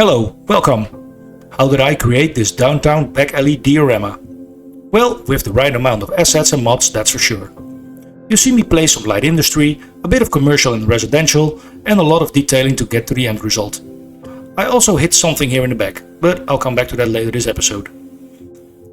Hello, welcome! How did I create this downtown back alley diorama? Well, with the right amount of assets and mods, that's for sure. You see me play some light industry, a bit of commercial and residential, and a lot of detailing to get to the end result. I also hit something here in the back, but I'll come back to that later this episode.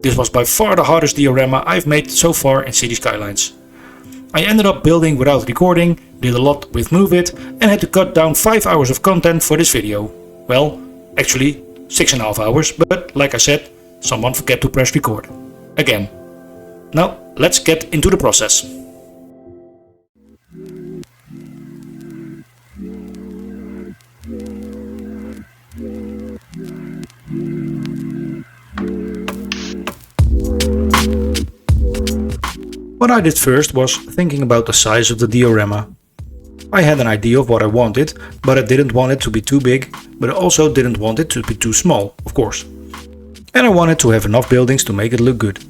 This was by far the hardest diorama I've made so far in City Skylines. I ended up building without recording, did a lot with Move It, and had to cut down 5 hours of content for this video. Well, actually 6.5 hours, but like I said, someone forgot to press record. Again. Now, let's get into the process. What I did first was thinking about the size of the diorama. I had an idea of what I wanted, but I didn't want it to be too big, but I also didn't want it to be too small, of course. And I wanted to have enough buildings to make it look good.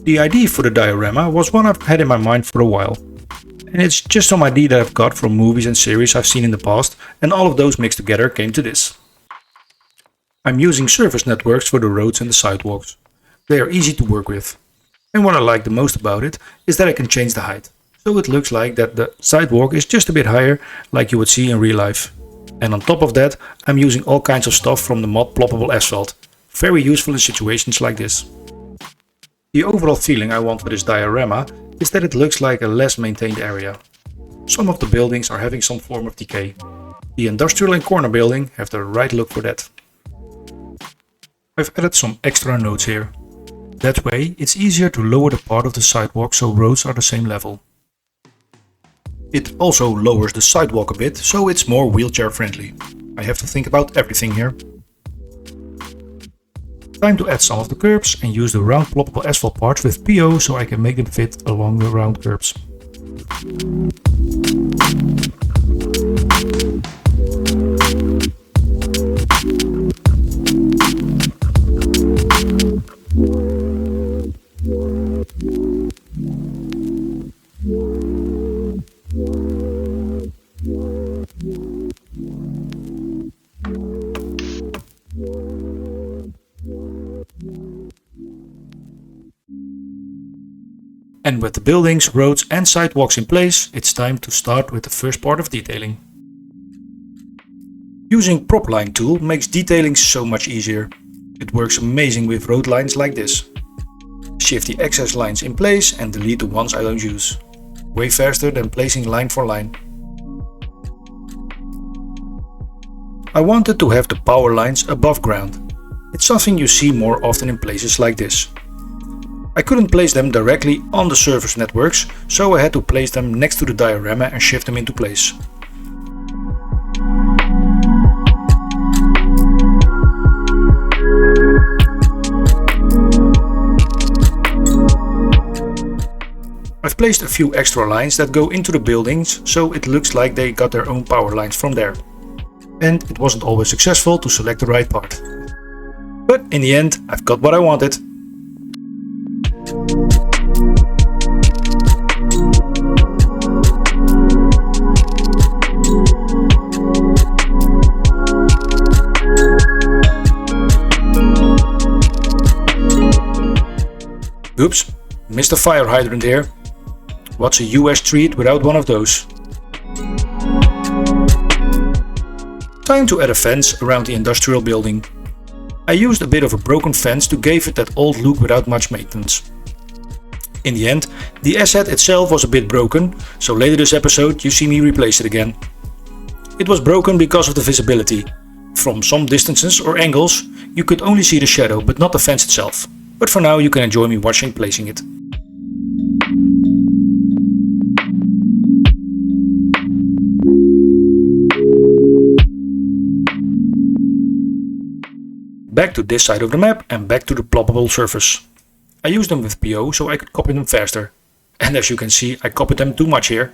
The idea for the diorama was one I've had in my mind for a while. And it's just some idea that I've got from movies and series I've seen in the past, and all of those mixed together came to this. I'm using surface networks for the roads and the sidewalks. They are easy to work with. And what I like the most about it is that I can change the height. So it looks like that the sidewalk is just a bit higher, like you would see in real life. And on top of that, I'm using all kinds of stuff from the mod ploppable asphalt. Very useful in situations like this. The overall feeling I want for this diorama is that it looks like a less maintained area. Some of the buildings are having some form of decay. The industrial and corner building have the right look for that. I've added some extra nodes here. That way, it's easier to lower the part of the sidewalk so roads are the same level. It also lowers the sidewalk a bit, so it's more wheelchair friendly. I have to think about everything here. Time to add some of the curbs and use the round ploppable asphalt parts with PO so I can make them fit along the round curbs. And with the buildings, roads and sidewalks in place, it's time to start with the first part of detailing. Using Prop Line tool makes detailing so much easier. It works amazing with road lines like this. Shift the excess lines in place and delete the ones I don't use. Way faster than placing line for line. I wanted to have the power lines above ground. It's something you see more often in places like this. I couldn't place them directly on the surface networks, so I had to place them next to the diorama and shift them into place. I've placed a few extra lines that go into the buildings, so it looks like they got their own power lines from there. And it wasn't always successful to select the right part. But in the end, I've got what I wanted. Oops, missed a fire hydrant here. What's a US street without one of those? Time to add a fence around the industrial building. I used a bit of a broken fence to give it that old look without much maintenance. In the end, the asset itself was a bit broken, so later this episode you see me replace it again. It was broken because of the visibility. From some distances or angles, you could only see the shadow but not the fence itself. But for now you can enjoy me watching placing it. Back to this side of the map and back to the ploppable surface. I used them with PO so I could copy them faster. And as you can see, I copied them too much here.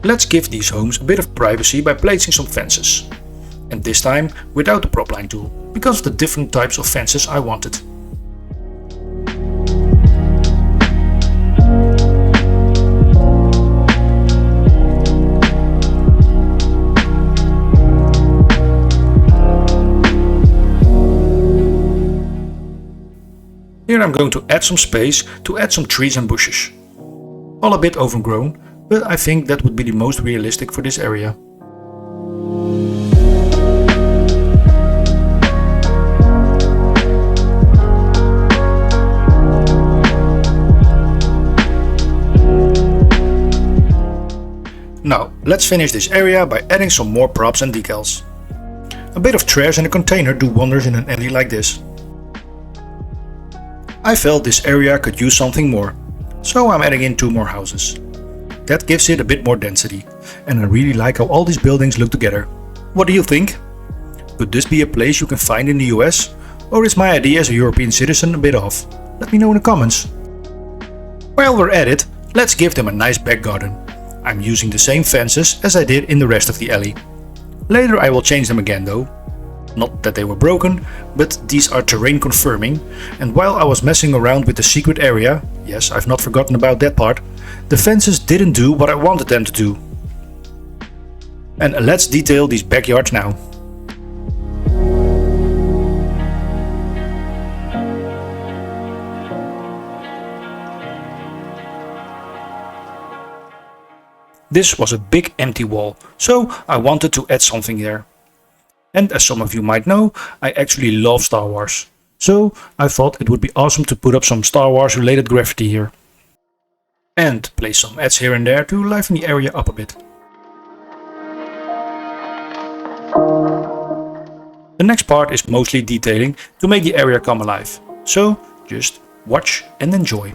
let's give these homes a bit of privacy by placing some fences. And this time without the prop line tool, because of the different types of fences I wanted. Here I'm going to add some space to add some trees and bushes. All a bit overgrown, but I think that would be the most realistic for this area. Now, let's finish this area by adding some more props and decals. A bit of trash in a container do wonders in an alley like this. I felt this area could use something more, so I'm adding in 2 more houses. That gives it a bit more density, and I really like how all these buildings look together. What do you think? Could this be a place you can find in the US? Or is my idea as a European citizen a bit off? Let me know in the comments. While we're at it, let's give them a nice back garden. I'm using the same fences as I did in the rest of the alley. Later I will change them again though. Not that they were broken, but these are terrain confirming, and while I was messing around with the secret area, yes, I've not forgotten about that part, the fences didn't do what I wanted them to do. And let's detail these backyards now. This was a big empty wall, so I wanted to add something there. And as some of you might know, I actually love Star Wars. So I thought it would be awesome to put up some Star Wars related graffiti here. And place some ads here and there to liven the area up a bit. The next part is mostly detailing to make the area come alive. So just watch and enjoy.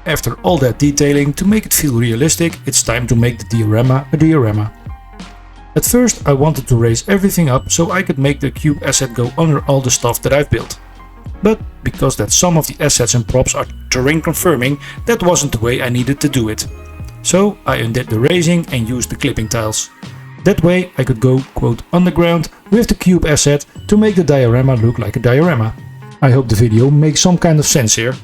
After all that detailing, to make it feel realistic, it's time to make the diorama a diorama. At first I wanted to raise everything up so I could make the cube asset go under all the stuff that I've built. But because that some of the assets and props are terrain confirming, that wasn't the way I needed to do it. So I undid the raising and used the clipping tiles. That way I could go quote underground with the cube asset to make the diorama look like a diorama. I hope the video makes some kind of sense here.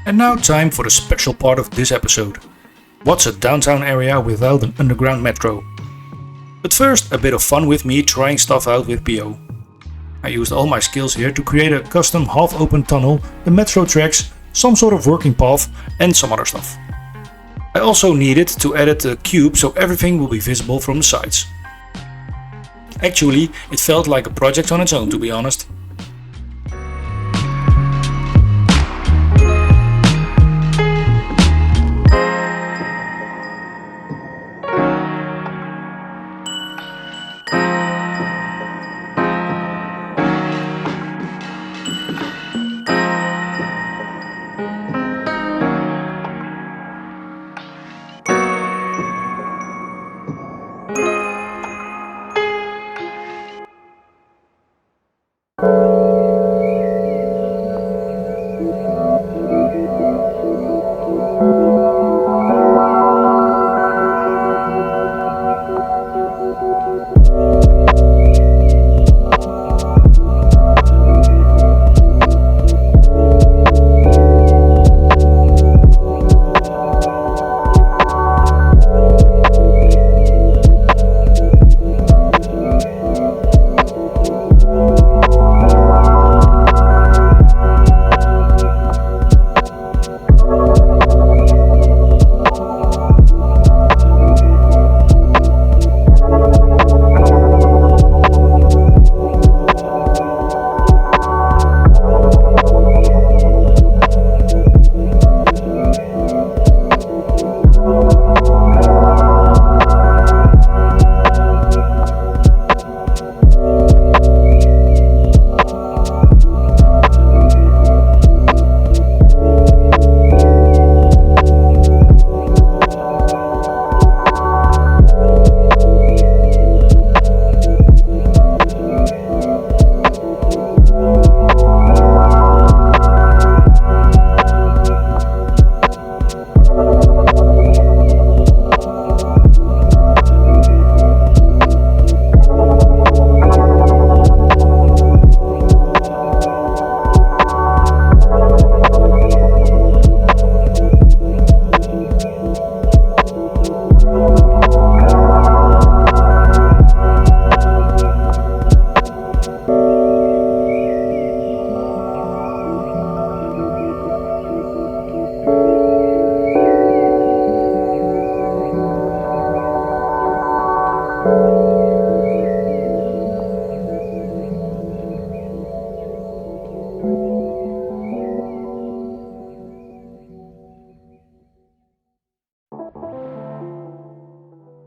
And now time for the special part of this episode. What's a downtown area without an underground metro? But first, a bit of fun with me trying stuff out with PO. I used all my skills here to create a custom half-open tunnel, the metro tracks, some sort of working path and some other stuff. I also needed to edit the cube so everything will be visible from the sides. Actually, it felt like a project on its own, to be honest.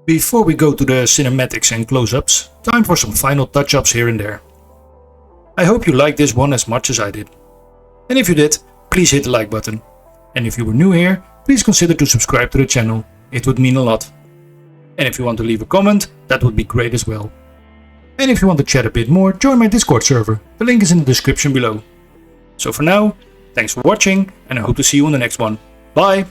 Before we go to the cinematics and close-ups, time for some final touch-ups here and there. I hope you liked this one as much as I did. And if you did, please hit the like button. And if you were new here, please consider to subscribe to the channel, it would mean a lot. And if you want to leave a comment, that would be great as well. And if you want to chat a bit more, join my Discord server, the link is in the description below. So for now, thanks for watching and I hope to see you on the next one. Bye!